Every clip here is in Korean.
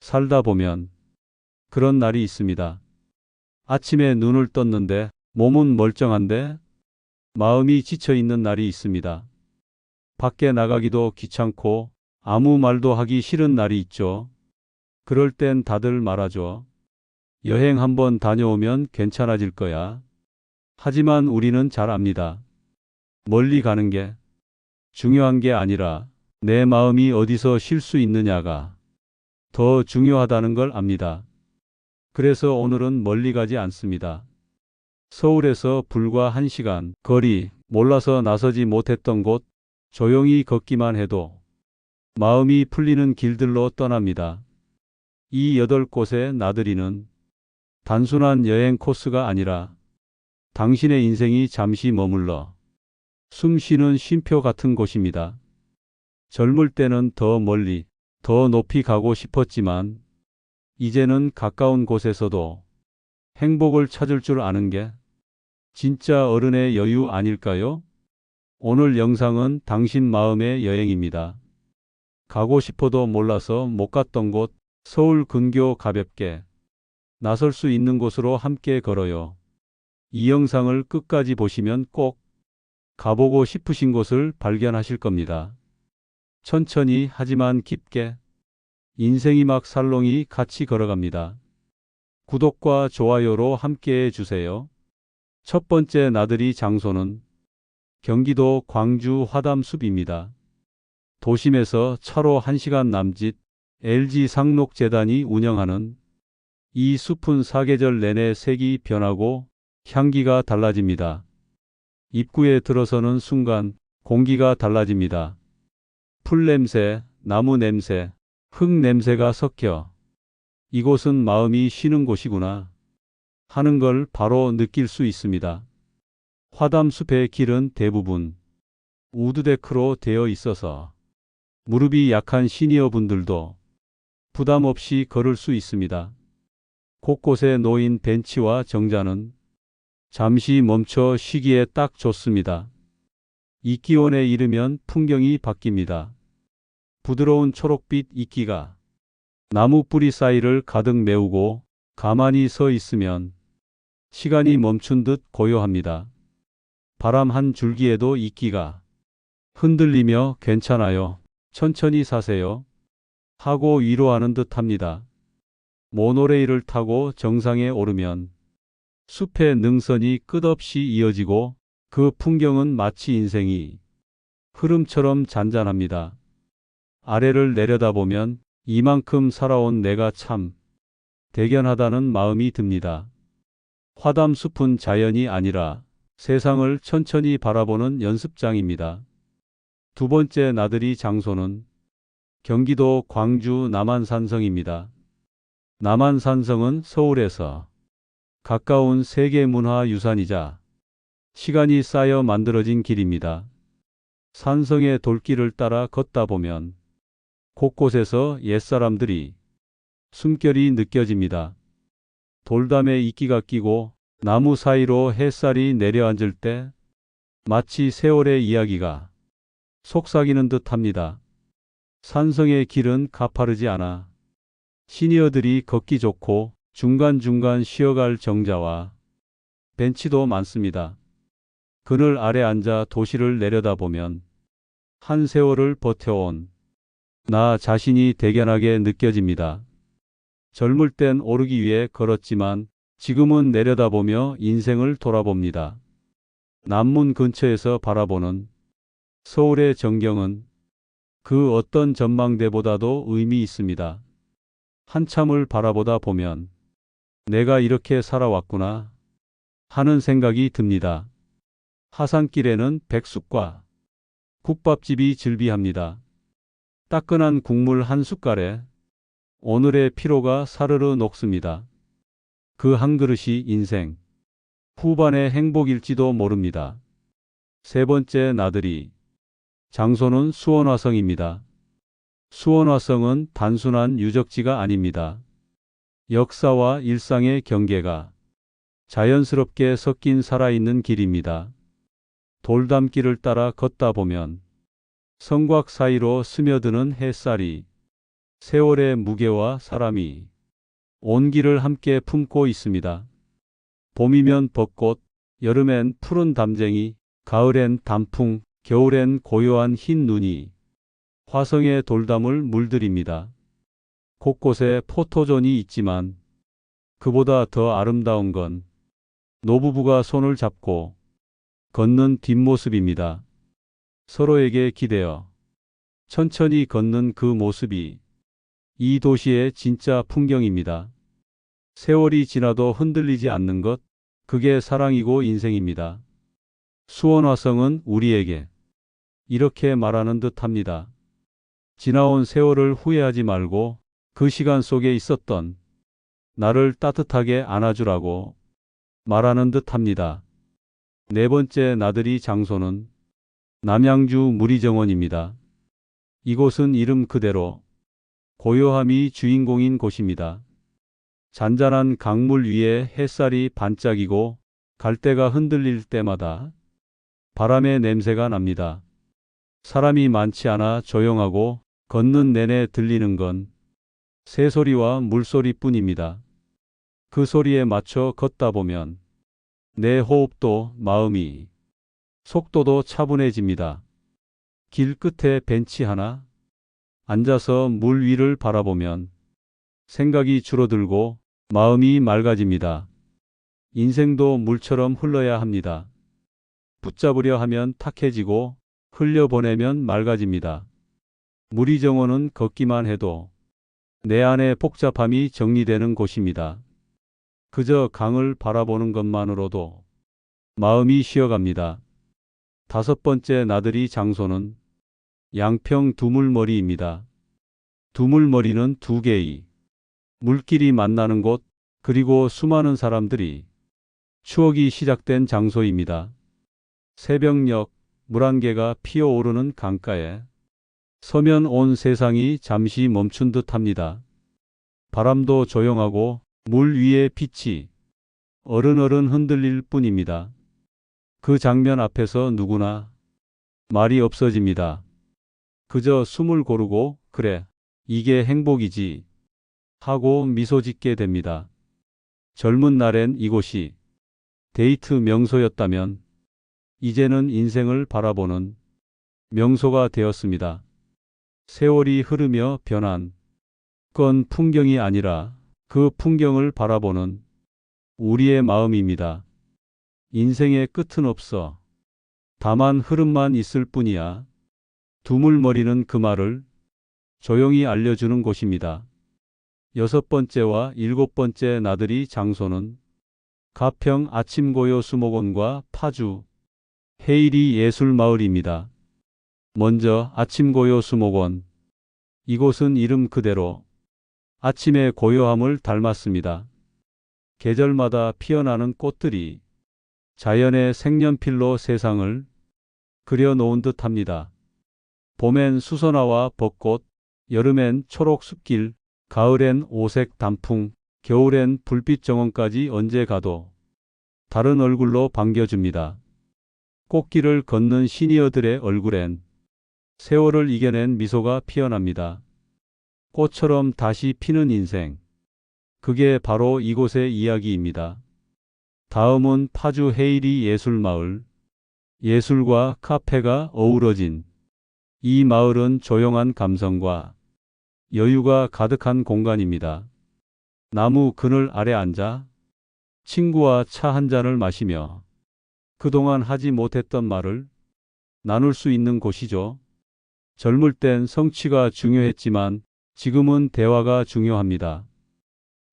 살다 보면 그런 날이 있습니다. 아침에 눈을 떴는데 몸은 멀쩡한데 마음이 지쳐 있는 날이 있습니다. 밖에 나가기도 귀찮고 아무 말도 하기 싫은 날이 있죠. 그럴 땐 다들 말하죠. 여행 한번 다녀오면 괜찮아질 거야. 하지만 우리는 잘 압니다. 멀리 가는 게 중요한 게 아니라 내 마음이 어디서 쉴 수 있느냐가 더 중요하다는 걸 압니다. 그래서 오늘은 멀리 가지 않습니다. 서울에서 불과 1시간 거리, 몰라서 나서지 못했던 곳, 조용히 걷기만 해도 마음이 풀리는 길들로 떠납니다. 이 8곳의 나들이는 단순한 여행 코스가 아니라 당신의 인생이 잠시 머물러 숨 쉬는 쉼표 같은 곳입니다. 젊을 때는 더 멀리, 더 높이 가고 싶었지만 이제는 가까운 곳에서도 행복을 찾을 줄 아는 게 진짜 어른의 여유 아닐까요? 오늘 영상은 당신 마음의 여행입니다. 가고 싶어도 몰라서 못 갔던 곳, 서울 근교 가볍게 나설 수 있는 곳으로 함께 걸어요. 이 영상을 끝까지 보시면 꼭 가보고 싶으신 곳을 발견하실 겁니다. 천천히 하지만 깊게 인생이 막 살롱이 같이 걸어갑니다. 구독과 좋아요로 함께해 주세요. 첫 번째 나들이 장소는 경기도 광주 화담숲입니다. 도심에서 차로 1시간 남짓 LG 상록재단이 운영하는 이 숲은 사계절 내내 색이 변하고 향기가 달라집니다. 입구에 들어서는 순간 공기가 달라집니다. 풀 냄새, 나무 냄새, 흙 냄새가 섞여 이곳은 마음이 쉬는 곳이구나 하는 걸 바로 느낄 수 있습니다. 화담숲의 길은 대부분 우드데크로 되어 있어서 무릎이 약한 시니어 분들도 부담 없이 걸을 수 있습니다. 곳곳에 놓인 벤치와 정자는 잠시 멈춰 쉬기에 딱 좋습니다. 이끼원에 이르면 풍경이 바뀝니다. 부드러운 초록빛 이끼가 나무 뿌리 사이를 가득 메우고 가만히 서 있으면 시간이 멈춘 듯 고요합니다. 바람 한 줄기에도 이끼가 흔들리며 괜찮아요. 천천히 사세요. 하고 위로하는 듯 합니다. 모노레일을 타고 정상에 오르면 숲의 능선이 끝없이 이어지고 그 풍경은 마치 인생이 흐름처럼 잔잔합니다. 아래를 내려다보면 이만큼 살아온 내가 참 대견하다는 마음이 듭니다. 화담숲은 자연이 아니라 세상을 천천히 바라보는 연습장입니다. 두 번째 나들이 장소는 경기도 광주 남한산성입니다. 남한산성은 서울에서 가까운 세계문화유산이자 시간이 쌓여 만들어진 길입니다. 산성의 돌길을 따라 걷다 보면 곳곳에서 옛사람들이 숨결이 느껴집니다. 돌담에 이끼가 끼고 나무 사이로 햇살이 내려앉을 때 마치 세월의 이야기가 속삭이는 듯 합니다. 산성의 길은 가파르지 않아 시니어들이 걷기 좋고 중간중간 쉬어갈 정자와 벤치도 많습니다. 그늘 아래 앉아 도시를 내려다보면 한 세월을 버텨온 나 자신이 대견하게 느껴집니다. 젊을 땐 오르기 위해 걸었지만 지금은 내려다보며 인생을 돌아봅니다. 남문 근처에서 바라보는 서울의 전경은 그 어떤 전망대보다도 의미 있습니다. 한참을 바라보다 보면 내가 이렇게 살아왔구나 하는 생각이 듭니다. 하산길에는 백숙과 국밥집이 즐비합니다. 따끈한 국물 한 숟갈에 오늘의 피로가 사르르 녹습니다. 그 한 그릇이 인생 후반의 행복일지도 모릅니다. 세 번째 나들이 장소는 수원화성입니다. 수원화성은 단순한 유적지가 아닙니다. 역사와 일상의 경계가 자연스럽게 섞인 살아있는 길입니다. 돌담길을 따라 걷다 보면 성곽 사이로 스며드는 햇살이 세월의 무게와 사람이 온기를 함께 품고 있습니다. 봄이면 벚꽃, 여름엔 푸른 담쟁이, 가을엔 단풍, 겨울엔 고요한 흰 눈이 화성의 돌담을 물들입니다. 곳곳에 포토존이 있지만 그보다 더 아름다운 건 노부부가 손을 잡고 걷는 뒷모습입니다. 서로에게 기대어 천천히 걷는 그 모습이 이 도시의 진짜 풍경입니다. 세월이 지나도 흔들리지 않는 것, 그게 사랑이고 인생입니다. 수원화성은 우리에게 이렇게 말하는 듯합니다. 지나온 세월을 후회하지 말고 그 시간 속에 있었던 나를 따뜻하게 안아주라고 말하는 듯합니다. 네 번째 나들이 장소는 남양주 무리정원입니다. 이곳은 이름 그대로 고요함이 주인공인 곳입니다. 잔잔한 강물 위에 햇살이 반짝이고 갈대가 흔들릴 때마다 바람의 냄새가 납니다. 사람이 많지 않아 조용하고 걷는 내내 들리는 건 새소리와 물소리뿐입니다. 그 소리에 맞춰 걷다 보면 내 호흡도 마음이 속도도 차분해집니다. 길 끝에 벤치 하나 앉아서 물 위를 바라보면 생각이 줄어들고 마음이 맑아집니다. 인생도 물처럼 흘러야 합니다. 붙잡으려 하면 탁해지고 흘려보내면 맑아집니다. 무리정원은 걷기만 해도 내 안의 복잡함이 정리되는 곳입니다. 그저 강을 바라보는 것만으로도 마음이 쉬어갑니다. 다섯 번째 나들이 장소는 양평 두물머리입니다. 두물머리는 두 개의 물길이 만나는 곳, 그리고 수많은 사람들이 추억이 시작된 장소입니다. 새벽녘 물안개가 피어오르는 강가에 서면 온 세상이 잠시 멈춘 듯합니다. 바람도 조용하고 물 위의 빛이 어른어른 흔들릴 뿐입니다. 그 장면 앞에서 누구나 말이 없어집니다. 그저 숨을 고르고 그래, 이게 행복이지 하고 미소 짓게 됩니다. 젊은 날엔 이곳이 데이트 명소였다면 이제는 인생을 바라보는 명소가 되었습니다. 세월이 흐르며 변한 건 풍경이 아니라 그 풍경을 바라보는 우리의 마음입니다. 인생의 끝은 없어. 다만 흐름만 있을 뿐이야. 두물머리는 그 말을 조용히 알려주는 곳입니다. 여섯 번째와 일곱 번째 나들이 장소는 가평 아침고요 수목원과 파주 해일이 예술마을입니다. 먼저 아침고요 수목원. 이곳은 이름 그대로 아침의 고요함을 닮았습니다. 계절마다 피어나는 꽃들이 자연의 색연필로 세상을 그려놓은 듯합니다. 봄엔 수선화와 벚꽃, 여름엔 초록 숲길, 가을엔 오색 단풍, 겨울엔 불빛 정원까지 언제 가도 다른 얼굴로 반겨줍니다. 꽃길을 걷는 시니어들의 얼굴엔 세월을 이겨낸 미소가 피어납니다. 꽃처럼 다시 피는 인생. 그게 바로 이곳의 이야기입니다. 다음은 파주 해일이 예술마을. 예술과 카페가 어우러진 이 마을은 조용한 감성과 여유가 가득한 공간입니다. 나무 그늘 아래 앉아 친구와 차 한 잔을 마시며 그동안 하지 못했던 말을 나눌 수 있는 곳이죠. 젊을 땐 성취가 중요했지만 지금은 대화가 중요합니다.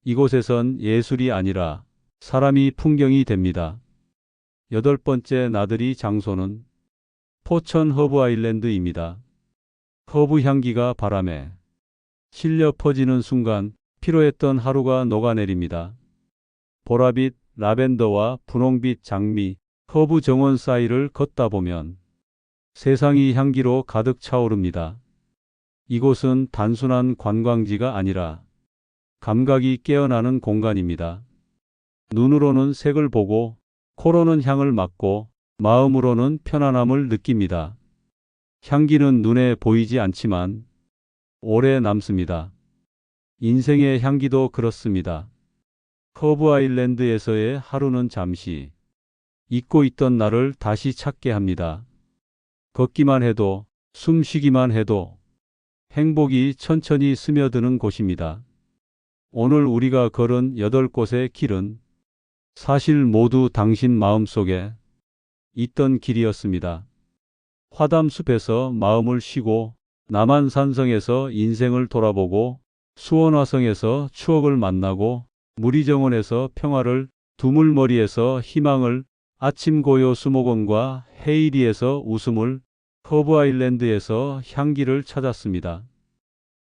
이곳에선 예술이 아니라 사람이 풍경이 됩니다. 여덟 번째 나들이 장소는 포천 허브 아일랜드입니다. 허브 향기가 바람에 실려 퍼지는 순간 피로했던 하루가 녹아내립니다. 보라빛, 라벤더와 분홍빛 장미, 허브 정원 사이를 걷다 보면 세상이 향기로 가득 차오릅니다. 이곳은 단순한 관광지가 아니라 감각이 깨어나는 공간입니다. 눈으로는 색을 보고 코로는 향을 맡고 마음으로는 편안함을 느낍니다. 향기는 눈에 보이지 않지만 오래 남습니다. 인생의 향기도 그렇습니다. 커브 아일랜드에서의 하루는 잠시 잊고 있던 나를 다시 찾게 합니다. 걷기만 해도, 숨쉬기만 해도 행복이 천천히 스며드는 곳입니다. 오늘 우리가 걸은 8곳의 길은 사실 모두 당신 마음속에 있던 길이었습니다. 화담숲에서 마음을 쉬고, 남한산성에서 인생을 돌아보고, 수원화성에서 추억을 만나고, 무리정원에서 평화를, 두물머리에서 희망을, 아침고요 수목원과 헤이리에서 웃음을, 커브 아일랜드에서 향기를 찾았습니다.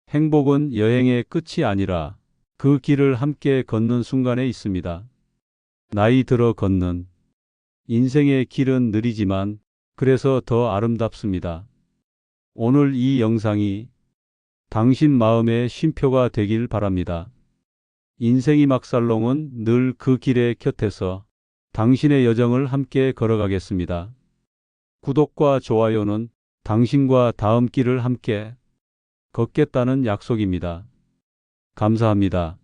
행복은 여행의 끝이 아니라 그 길을 함께 걷는 순간에 있습니다. 나이 들어 걷는 인생의 길은 느리지만 그래서 더 아름답습니다. 오늘 이 영상이 당신 마음의 쉼표가 되길 바랍니다. 인생이 막살롱은 늘 그 길의 곁에서 당신의 여정을 함께 걸어가겠습니다. 구독과 좋아요는 당신과 다음 길을 함께 걷겠다는 약속입니다. 감사합니다.